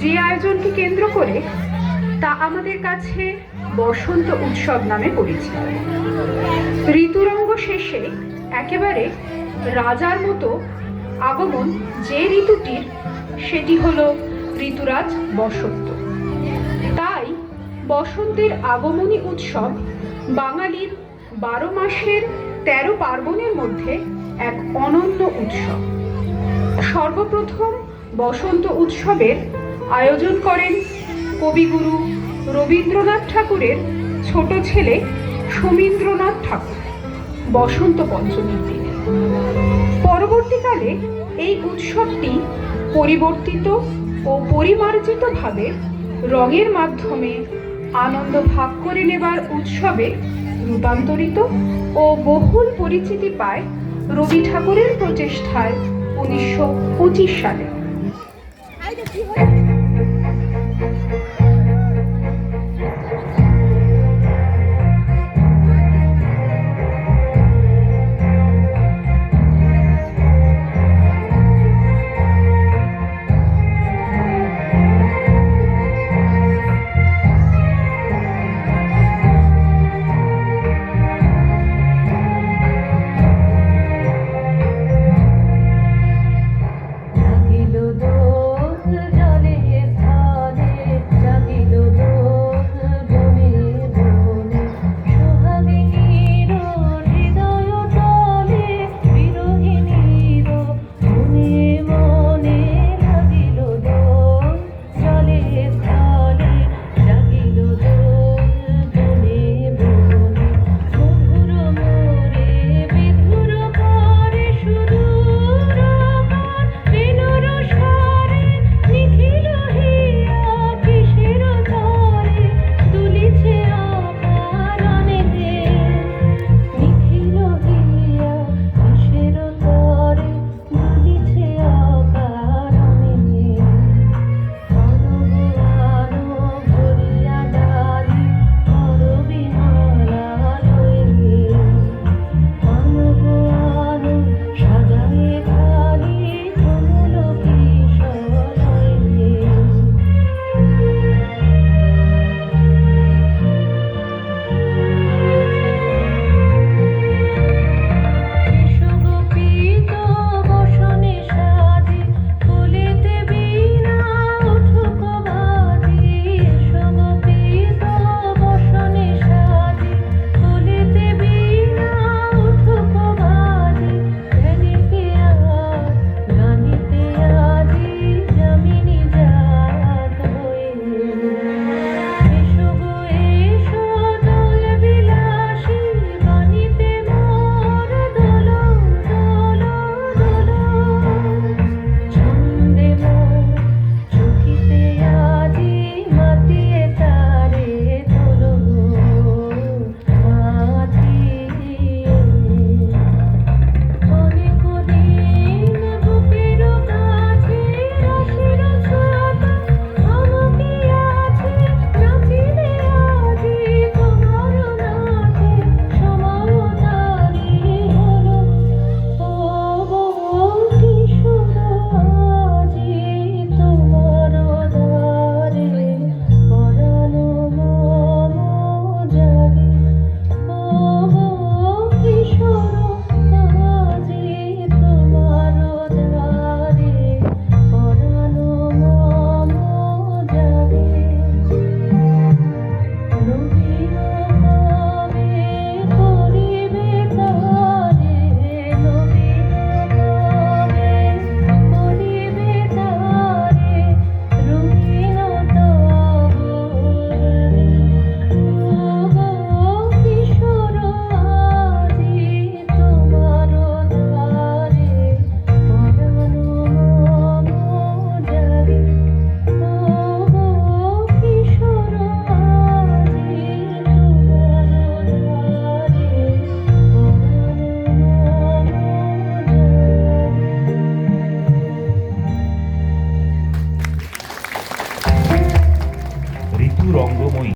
যে আয়োজনকে কেন্দ্র করে তা আমাদের কাছে বসন্ত উৎসব নামে পরিচিত। ঋতুরঙ্গ শেষে একেবারে রাজার মতো আগমন যে ঋতুটির, সেটি হলো ঋতুরাজ বসন্ত। তাই বসন্তের আগমনী উৎসব বাঙালির 12 মাসের 13 পার্বণের মধ্যে এক অনন্য উৎসব। সর্বপ্রথম বসন্ত উৎসবের আয়োজন করেন কবিগুরু রবীন্দ্রনাথ ঠাকুরের ছোট ছেলে সমীন্দ্রনাথ ঠাকুর বসন্ত পঞ্চমীর দিনে। পরবর্তীকালে এই উৎসবটি পরিবর্তিত ও পরিমার্জিতভাবে রঙের মাধ্যমে আনন্দ ভাগ করে নেবার উৎসবে রূপান্তরিত ও বহুল পরিচিতি পায় রবি ঠাকুরের প্রচেষ্টায় 1925 সালে।